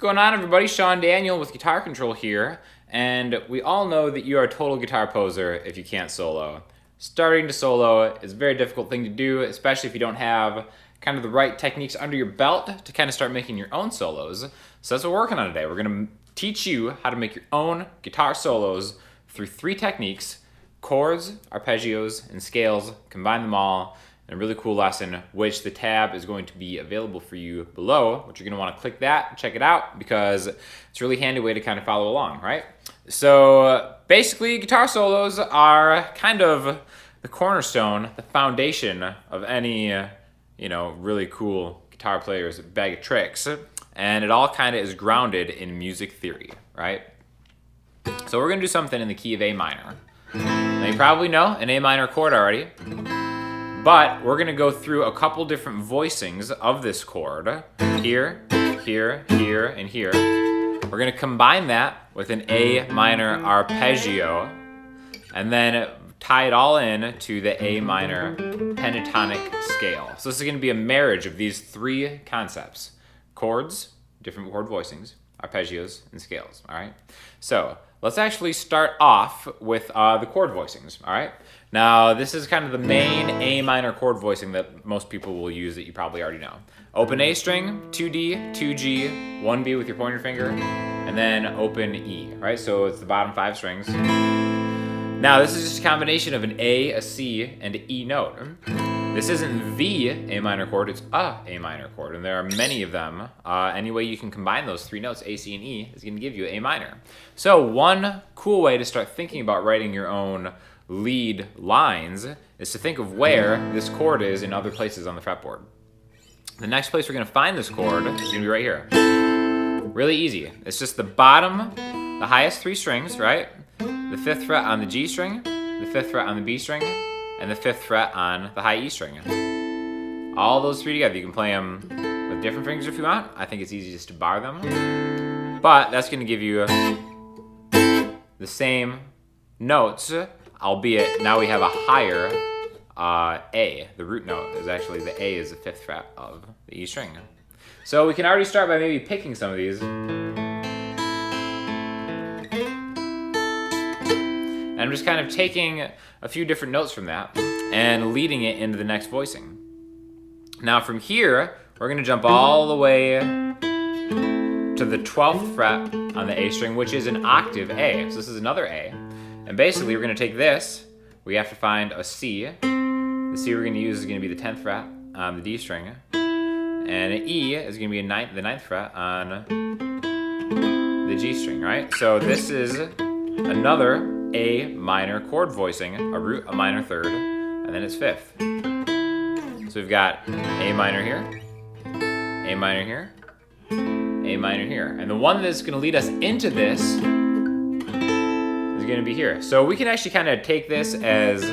going on, everybody? Sean Daniel with Guitar Control here, and we all know that you are a total guitar poser if you can't solo. Starting to solo is a very difficult thing to do, especially if you don't have kind of the right techniques under your belt to kind of start making your own solos. So that's what we're working on today. We're going to teach you how to make your own guitar solos through 3 techniques: chords, arpeggios, and scales. Combine them all in a really cool lesson, which the tab is going to be available for you below, which you're going to want to click that and check it out because it's a really handy way to kind of follow along, right? So basically, guitar solos are kind of the cornerstone, the foundation of any, really cool guitar player's bag of tricks. And it all kind of is grounded in music theory, right? So we're going to do something in the key of A minor. Now you probably know an A minor chord already, but we're going to go through a couple different voicings of this chord. Here, here, here, and here. We're going to combine that with an A minor arpeggio, and then tie it all in to the A minor pentatonic scale. So this is going to be a marriage of these 3 concepts: chords, different chord voicings, arpeggios, and scales, all right? So let's actually start off with the chord voicings, all right? Now, this is kind of the main A minor chord voicing that most people will use that you probably already know. Open A string, 2D, 2G, 1B with your pointer finger, and then open E, right? So it's the bottom 5 strings. Now, this is just a combination of an A, a C, and an E note. This isn't the A minor chord, it's a A minor chord, and there are many of them. Any way you can combine those 3 notes, A, C, and E, is going to give you A minor. So one cool way to start thinking about writing your own lead lines is to think of where this chord is in other places on the fretboard. The next place we're going to find this chord is going to be right here. Really easy. It's just the bottom, the highest 3 strings, right? The 5th fret on the G string, the 5th fret on the B string, and the 5th fret on the high E string. All those 3 together. You can play them with different fingers if you want. I think it's easy just to bar them. But that's going to give you the same notes, albeit now we have a higher A. The root note is actually the A is the 5th fret of the E string. So we can already start by maybe picking some of these. And I'm just kind of taking a few different notes from that and leading it into the next voicing. Now from here, we're going to jump all the way to the 12th fret on the A string, which is an octave A. So this is another A. And basically, we're going to take this. We have to find a C. The C we're going to use is going to be the 10th fret on the D string. And an E is going to be the 9th fret on the G string, right? So this is another A minor chord voicing, a root, a minor 3rd, and then it's 5th. So we've got A minor here, A minor here, A minor here. And the one that's going to lead us into this is going to be here. So we can actually kind of take this as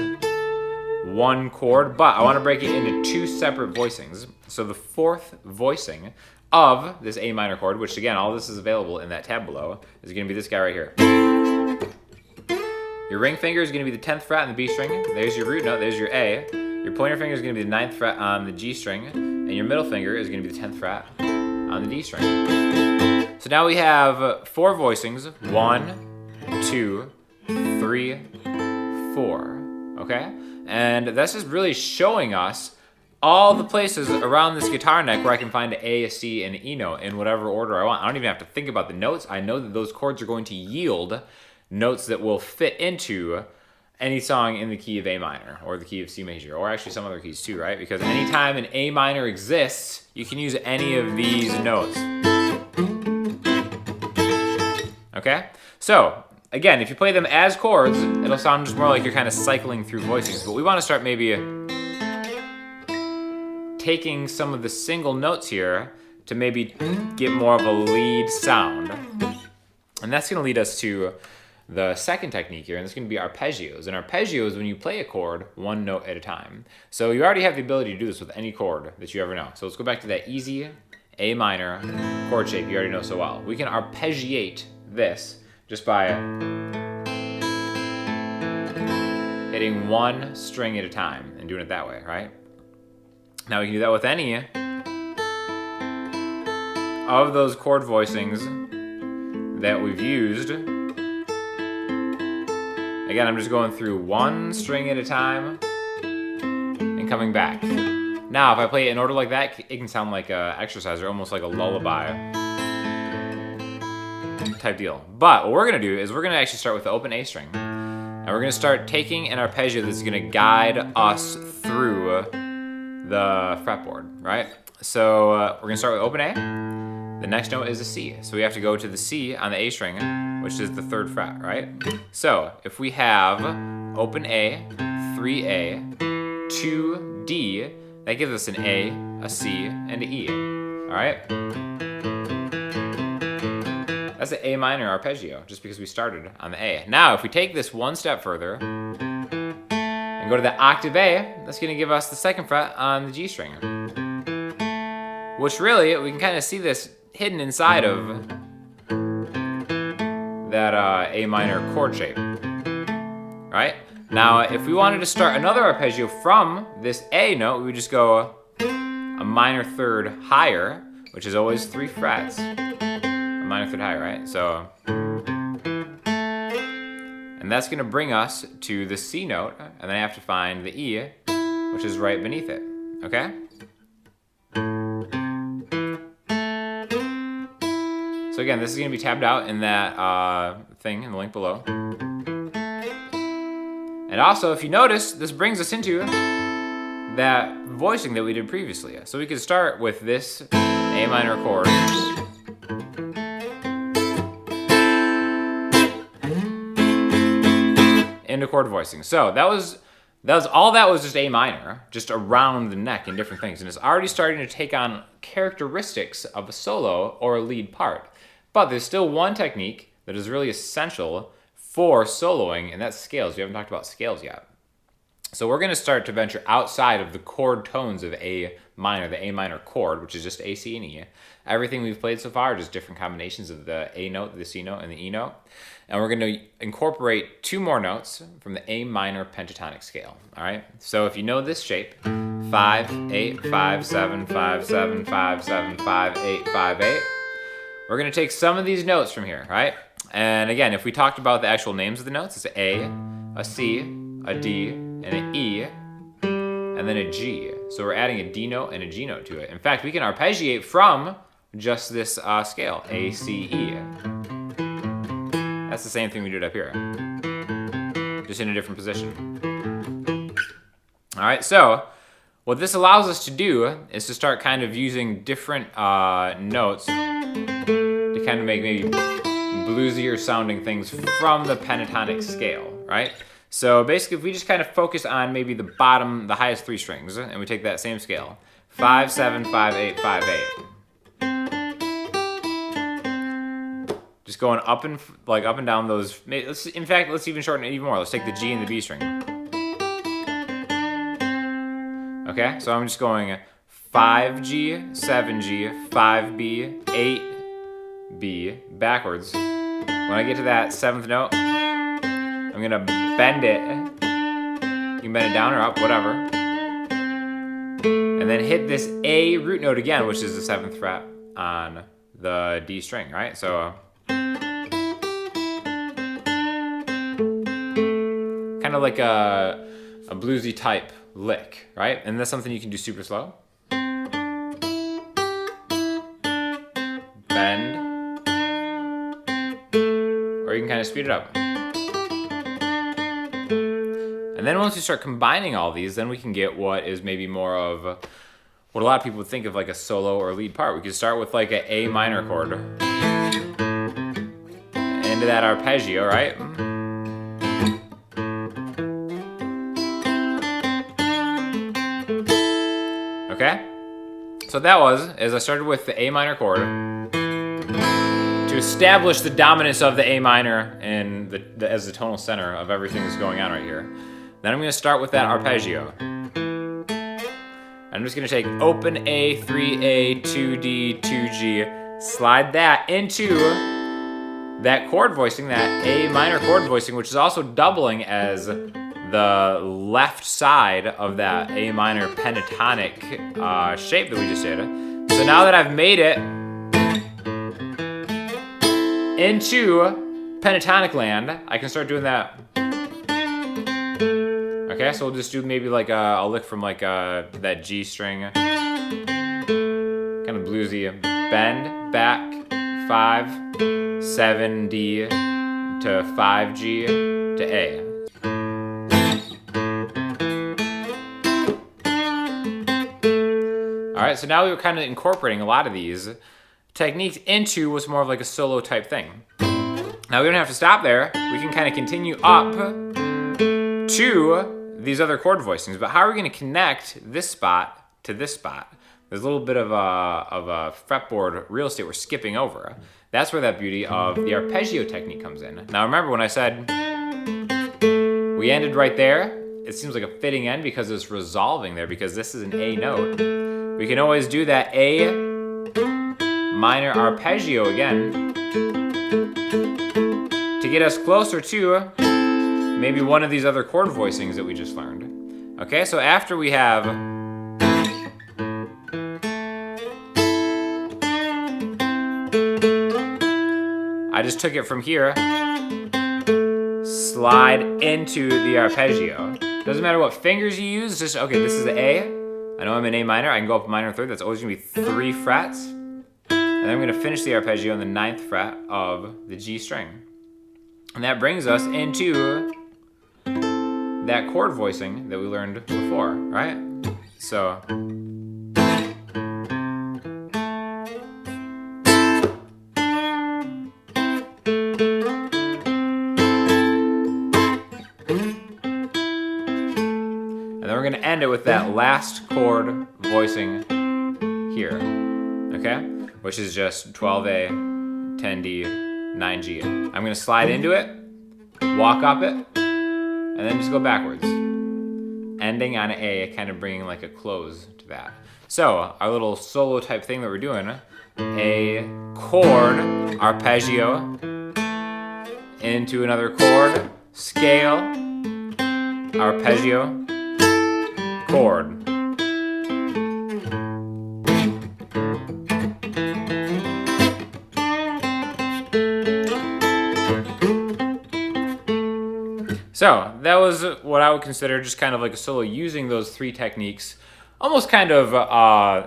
one chord, but I want to break it into 2 separate voicings. So the 4th voicing of this A minor chord, which again, all this is available in that tab below, is going to be this guy right here. Your ring finger is going to be the 10th fret on the B string. There's your root note, there's your A. Your pointer finger is going to be the 9th fret on the G string, and your middle finger is going to be the 10th fret on the D string. So now we have 4 voicings. 1, 2, 3, 4. Okay? And this is really showing us all the places around this guitar neck where I can find an A, a C, and an E note in whatever order I want. I don't even have to think about the notes. I know that those chords are going to yield notes that will fit into any song in the key of A minor or the key of C major, or actually some other keys too, right? Because anytime an A minor exists, you can use any of these notes. Okay? So again, if you play them as chords, it'll sound just more like you're kind of cycling through voicings. But we want to start maybe taking some of the single notes here to maybe get more of a lead sound. And that's going to lead us to the second technique here, and it's going to be arpeggios. And arpeggios, when you play a chord, 1 note at a time. So you already have the ability to do this with any chord that you ever know. So let's go back to that easy A minor chord shape you already know so well. We can arpeggiate this just by hitting 1 string at a time and doing it that way, right? Now we can do that with any of those chord voicings that we've used. Again, I'm just going through one string at a time and coming back. Now, if I play it in order like that, it can sound like an exercise or almost like a lullaby type deal. But what we're gonna do is we're gonna actually start with the open A string. And we're gonna start taking an arpeggio that's gonna guide us through the fretboard, right? So we're gonna start with open A. The next note is a C. So we have to go to the C on the A string, which is the 3rd fret, right? So if we have open A, 3A, 2D, that gives us an A, a C, and an E, all right? That's an A minor arpeggio, just because we started on the A. Now, if we take this one step further and go to the octave A, that's gonna give us the 2nd fret on the G string, which really, we can kind of see this hidden inside of that A minor chord shape, right? Now, if we wanted to start another arpeggio from this A note, we would just go a minor 3rd higher, which is always 3 frets. A minor 3rd higher, right? So, and that's gonna bring us to the C note, and then I have to find the E, which is right beneath it, okay? So again, this is gonna be tabbed out in that thing in the link below. And also, if you notice, this brings us into that voicing that we did previously. So we could start with this A minor chord. Into chord voicing. So that was all that was just A minor, just around the neck and different things. And it's already starting to take on characteristics of a solo or a lead part. But there's still one technique that is really essential for soloing, and that's scales. We haven't talked about scales yet. So we're going to start to venture outside of the chord tones of A minor, the A minor chord, which is just A, C, and E. Everything we've played so far are just different combinations of the A note, the C note, and the E note. And we're going to incorporate 2 more notes from the A minor pentatonic scale, all right? So if you know this shape, 5, 8, 5, 7, 5, 7, 5, 7, 5, 8, 5, 8. We're going to take some of these notes from here, right? And again, if we talked about the actual names of the notes, it's A, a C, a D, and an E, and then a G. So we're adding a D note and a G note to it. In fact, we can arpeggiate from just this scale, A, C, E. That's the same thing we did up here, just in a different position. All right, so what this allows us to do is to start kind of using different notes to kind of make maybe bluesier sounding things from the pentatonic scale, right? So basically, if we just kind of focus on maybe the bottom, the highest 3 strings, and we take that same scale, 5, 7, 5, 8, 5, 8. Just going up and down those. In fact, let's even shorten it even more. Let's take the G and the B string. Okay, so I'm just going 5G, 7G, 5B, 8B, backwards. When I get to that 7th note, I'm gonna bend it. You can bend it down or up, whatever. And then hit this A root note again, which is the 7th fret on the D string, right? So kind of like a bluesy type lick, right? And that's something you can do super slow. Bend. Or you can kind of speed it up. And then once you start combining all these, then we can get what is maybe more of what a lot of people would think of like a solo or lead part. We could start with like an A minor chord into that arpeggio, right? Okay? So that I started with the A minor chord to establish the dominance of the A minor and as the tonal center of everything that's going on right here. Then I'm going to start with that arpeggio. I'm just going to take open A, 3A, 2D, 2G, slide that into that chord voicing, that A minor chord voicing, which is also doubling as the left side of that A minor pentatonic shape that we just did. So now that I've made it into pentatonic land, I can start doing that. Okay, so we'll just do maybe like a lick from like that G string. Kind of bluesy. Bend, back, 5, 7, D to 5, G to A. All right, so now we were kind of incorporating a lot of these techniques into what's more of like a solo type thing. Now we don't have to stop there. We can kind of continue up to these other chord voicings, but how are we going to connect this spot to this spot? There's a little bit of a fretboard real estate we're skipping over. That's where that beauty of the arpeggio technique comes in. Now remember when I said we ended right there, it seems like a fitting end because it's resolving there because this is an A note. We can always do that A minor arpeggio again to get us closer to maybe one of these other chord voicings that we just learned. Okay, so after we have I just took it from here, slide into the arpeggio. Doesn't matter what fingers you use, just, okay, this is the A. I know I'm in A minor, I can go up a minor third, that's always gonna be 3 frets. And then I'm gonna finish the arpeggio on the 9th fret of the G string. And that brings us into that chord voicing that we learned before, right? So. And then we're gonna end it with that last chord voicing here, okay? Which is just 12A, 10D, 9G. I'm gonna slide into it, walk up it, and then just go backwards. Ending on an A, kind of bringing like a close to that. So, our little solo type thing that we're doing, a chord, arpeggio, into another chord, scale, arpeggio, chord. So that was what I would consider just kind of like a solo using those 3 techniques, almost kind of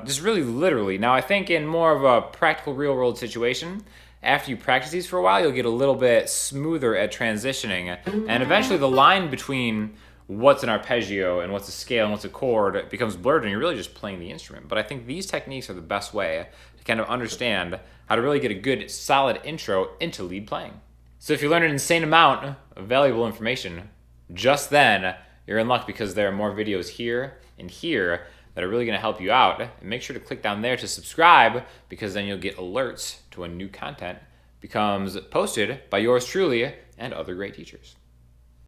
just really literally. Now I think in more of a practical real world situation, after you practice these for a while, you'll get a little bit smoother at transitioning. And eventually the line between what's an arpeggio and what's a scale and what's a chord becomes blurred and you're really just playing the instrument. But I think these techniques are the best way to kind of understand how to really get a good solid intro into lead playing. So if you learn an insane amount of valuable information just then, you're in luck because there are more videos here and here that are really going to help you out. And make sure to click down there to subscribe because then you'll get alerts to when new content becomes posted by yours truly and other great teachers.